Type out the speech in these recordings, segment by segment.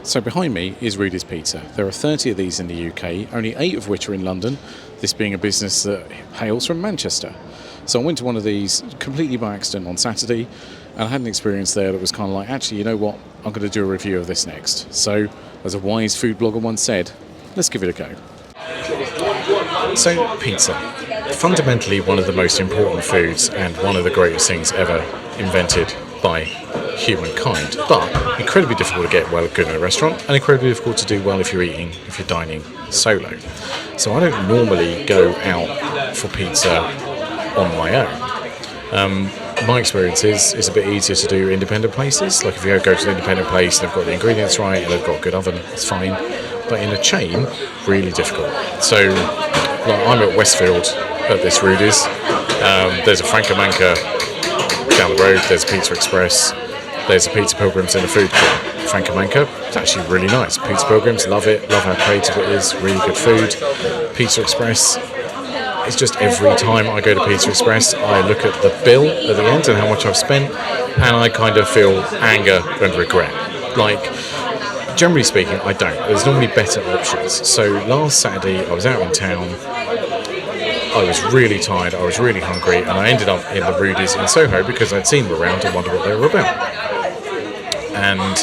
So behind me is Rudy's Pizza. There are 30 of these in the UK, only 8 of which are in London, this being a business that hails from Manchester. So I went to one of these completely by accident on Saturday, and I had an experience there that was kind of like, actually, you know what, I'm going to do a review of this next. So, as a wise food blogger once said, let's give it a go. So, pizza. Fundamentally one of the most important foods and one of the greatest things ever invented by humankind, but incredibly difficult to get good in a restaurant and incredibly difficult to do well if you're dining solo. So I don't normally go out for pizza on my own. My experience is it's a bit easier to do independent places. Like if you go to an independent place and they've got the ingredients right and they've got a good oven, it's fine. But in a chain, really difficult. So like I'm at Westfield at this Rudy's. There's a Francomanca down the road, there's a Pizza Express, there's a Pizza Pilgrims in the food court. Francomanca, it's actually really nice. Pizza Pilgrims, love it, love how creative it is, really good food. Pizza Express, it's just every time I go to Pizza Express, I look at the bill at the end and how much I've spent, and I kind of feel anger and regret. Like, generally speaking, I don't. There's normally better options. So last Saturday, I was out in town, I was really tired, I was really hungry, and I ended up in the Rudy's in Soho because I'd seen them around and wondered what they were about. And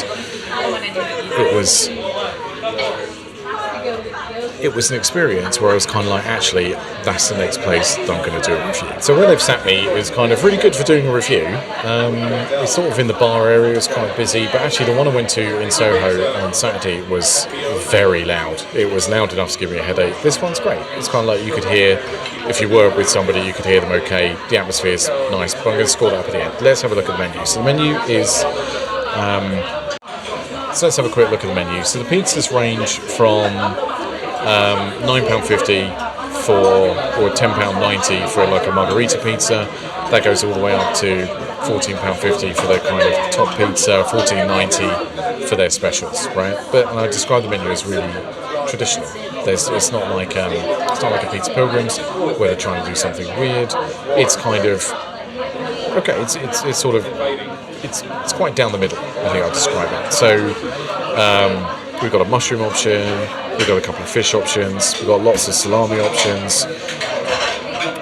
it was an experience where I was kind of like, actually, that's the next place that I'm going to do a review. So where they've sat me is kind of really good for doing a review. It's sort of in the bar area, it's quite busy, but actually the one I went to in Soho on Saturday was very loud. It was loud enough to give me a headache. This one's great. It's kind of like you could hear, if you were with somebody, you could hear them okay. The atmosphere's nice, but I'm going to score that up at the end. Let's have a look at the menu. So the menu is... so let's have a quick look at the menu. So the pizzas range from £9.50 or £10.90 for like a Margherita pizza. That goes all the way up to £14.50 for their kind of top pizza, £14.90 for their specials, right? But I describe the menu as really traditional. It's not like a Pizza Pilgrims where they're trying to do something weird. It's kind of okay. It's sort of it's quite down the middle. I think I'll describe it. So we've got a mushroom option. We've got a couple of fish options. We've got lots of salami options.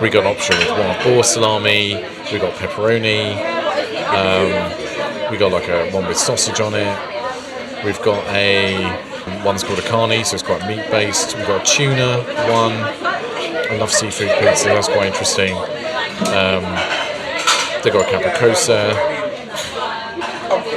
We've got an option with wild boar salami. We've got pepperoni. We've got like one with sausage on it. We've got one's called a carne, so it's quite meat based. We've got a tuna one. I love seafood pizza, that's quite interesting. They've got a capricosa.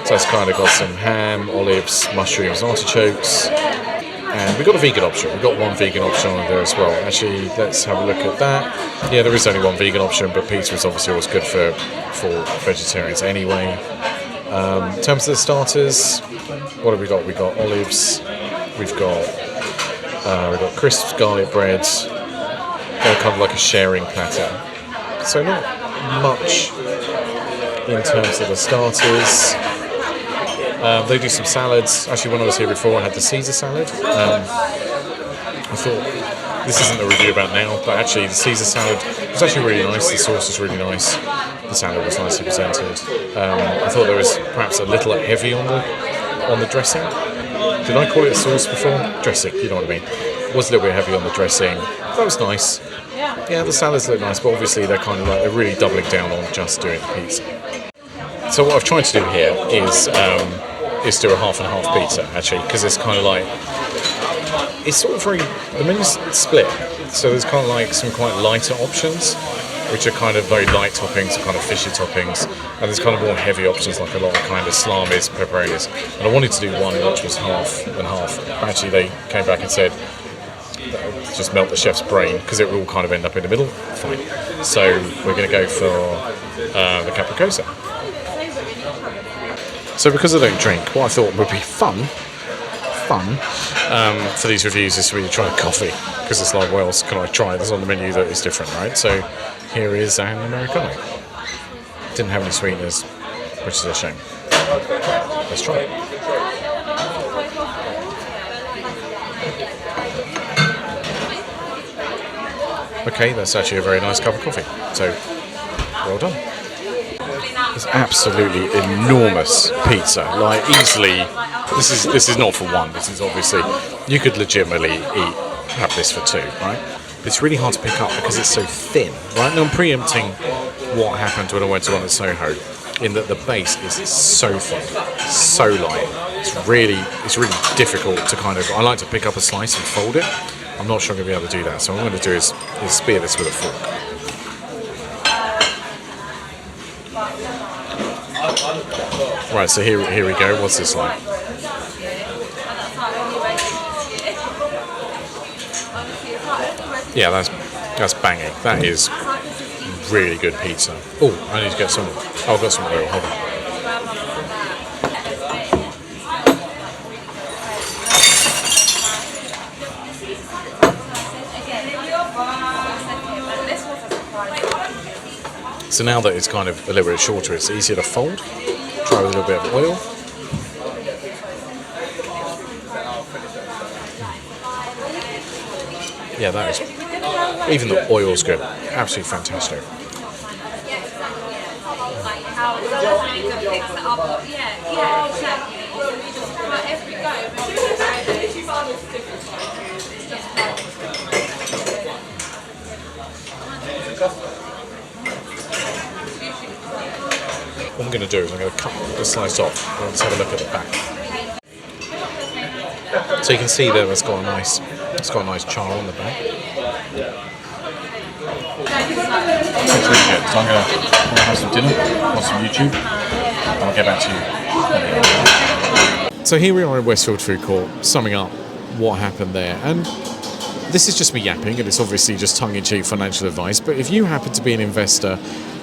So it's kind of got some ham, olives, mushrooms, artichokes. And we've got a vegan option. We've got one vegan option on there as well. Actually, let's have a look at that. Yeah, there is only one vegan option, but pizza is obviously always good for vegetarians anyway. In terms of the starters, what have we got? We've got olives. We've got crisps, garlic breads. They're kind of like a sharing platter. So not much in terms of the starters. They do some salads. Actually, when I was here before, I had the Caesar salad. I thought, this isn't a review about now, but actually the Caesar salad was actually really nice. The sauce was really nice. The salad was nicely presented. I thought there was perhaps a little heavy on the dressing. Did I call it a sauce before? Dressing, you know what I mean. It was a little bit heavy on the dressing. That was nice. Yeah, the salads look nice, but obviously they're really doubling down on just doing the pizza. So what I've tried to do here is do a half and half pizza, actually, because it's kind of like, it's sort of the menu's split. So there's kind of like some quite lighter options, which are kind of very light toppings, kind of fishy toppings, and there's kind of more heavy options, like a lot of kind of salamis, pepperonis. And I wanted to do one which was half and half. Actually, they came back and said, just melt the chef's brain, because it will all kind of end up in the middle. Fine. So we're going to go for the capricosa. So because I don't drink, what I thought would be fun for these reviews is for me to try a coffee, because it's like, what else can I try that's on the menu that is different, right? So here is an Americano. Didn't have any sweeteners, which is a shame. Let's try it. Okay, that's actually a very nice cup of coffee. So, well done. It's absolutely enormous pizza. Like easily, this is not for one. This is obviously you could legitimately have this for two, right? It's really hard to pick up because it's so thin, right? Now I'm preempting what happened when I went to one at Soho, in that the base is so thin, so light. It's really difficult to kind of. I like to pick up a slice and fold it. I'm not sure I'm going to be able to do that. So what I'm going to do is spear this with a fork. Right, so here we go. What's this like? Yeah, that's banging. That is really good pizza. Oh, I need to get some. Oh, I've got some oil. Hold on. So now that it's kind of a little bit shorter, it's easier to fold. Try with a little bit of oil. Yeah, that is. Even the oil's good. Absolutely fantastic. What I'm going to do is I'm going to cut the slice off and let's have a look at the back. So you can see there it's got a nice char on the back. It's really good. So I'm going to have some dinner, watch some YouTube, and I'll get back to you. So here we are in Westfield Food Court, summing up what happened there. And this is just me yapping, and it's obviously just tongue-in-cheek financial advice, but if you happen to be an investor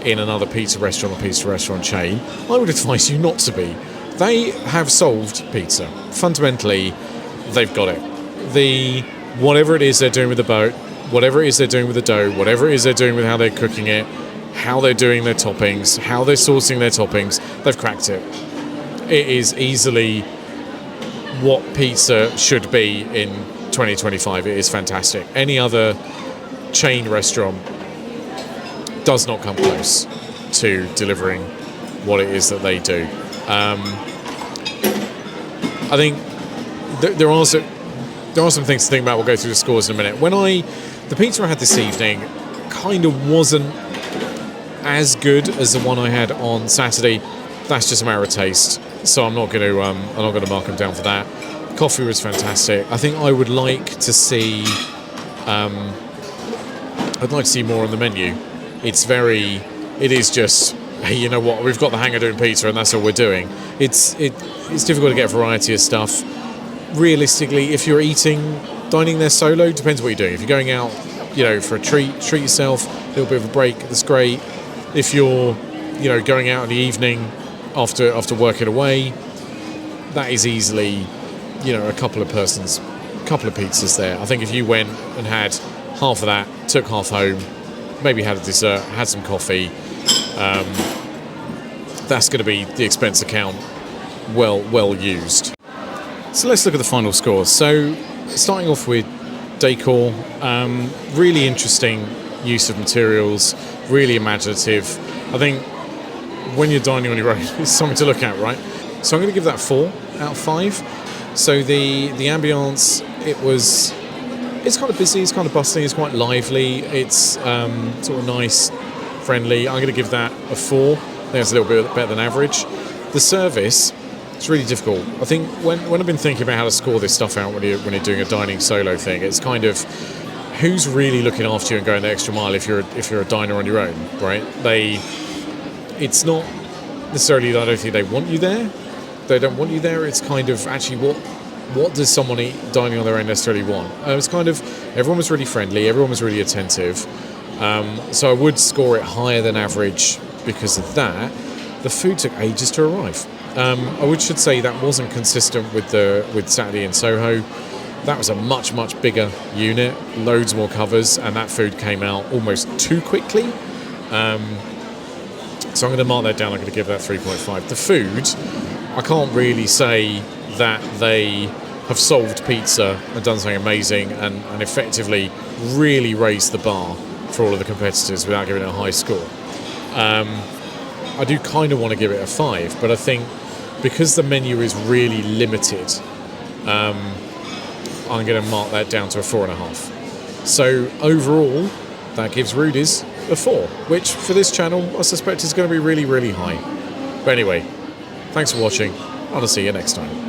in another pizza restaurant or pizza restaurant chain, I would advise you not to be. They have solved pizza. Fundamentally, they've got it. Whatever it is they're doing with the boat, whatever it is they're doing with the dough, whatever it is they're doing with how they're cooking it, how they're doing their toppings, how they're sourcing their toppings, they've cracked it. It is easily what pizza should be in 2025. It is fantastic. Any other chain restaurant does not come close to delivering what it is that they do. I think there are some things to think about. We'll go through the scores in a minute. The pizza I had this evening kind of wasn't as good as the one I had on Saturday. That's just a matter of taste. So I'm not going to mark them down for that. Coffee was fantastic. I think I would like to see. I'd like to see more on the menu. It is just, hey, you know what? We've got the hang of doing pizza, and that's all we're doing. It's difficult to get a variety of stuff. Realistically, if you're dining there solo, depends what you're doing. If you're going out, for a treat yourself, a little bit of a break, that's great. If you're, going out in the evening after working away, that is easily, a couple of pizzas there. I think if you went and had half of that, took half home, maybe had a dessert, had some coffee, that's going to be the expense account well used. So let's look at the final scores. So starting off with decor, really interesting use of materials, really imaginative. I think when you're dining on your own, it's something to look at, right? So I'm going to give that 4 out of 5. So the ambience, it's kind of busy, it's kind of bustling, it's quite lively, it's sort of nice, friendly. I'm going to give that a 4. I think that's a little bit better than average. The service, it's really difficult. I think when I've been thinking about how to score this stuff out when you're doing a dining solo thing, it's kind of who's really looking after you and going the extra mile if you're a diner on your own, right? It's not necessarily that I don't think they want you there. They don't want you there. It's kind of actually what does someone dining on their own necessarily want? It's kind of everyone was really friendly, everyone was really attentive. So I would score it higher than average because of that. The food took ages to arrive. I should say that wasn't consistent with Saturday in Soho. That was a much, much bigger unit, loads more covers, and that food came out almost too quickly. So I'm going to mark that down. I'm going to give that 3.5. The food, I can't really say that they have solved pizza and done something amazing and effectively really raised the bar for all of the competitors without giving it a high score. I do kind of want to give it a 5, but I think because the menu is really limited, I'm going to mark that down to a 4.5. So overall, that gives Rudy's a 4, which for this channel I suspect is going to be really, really high. But anyway, thanks for watching, and I'll see you next time.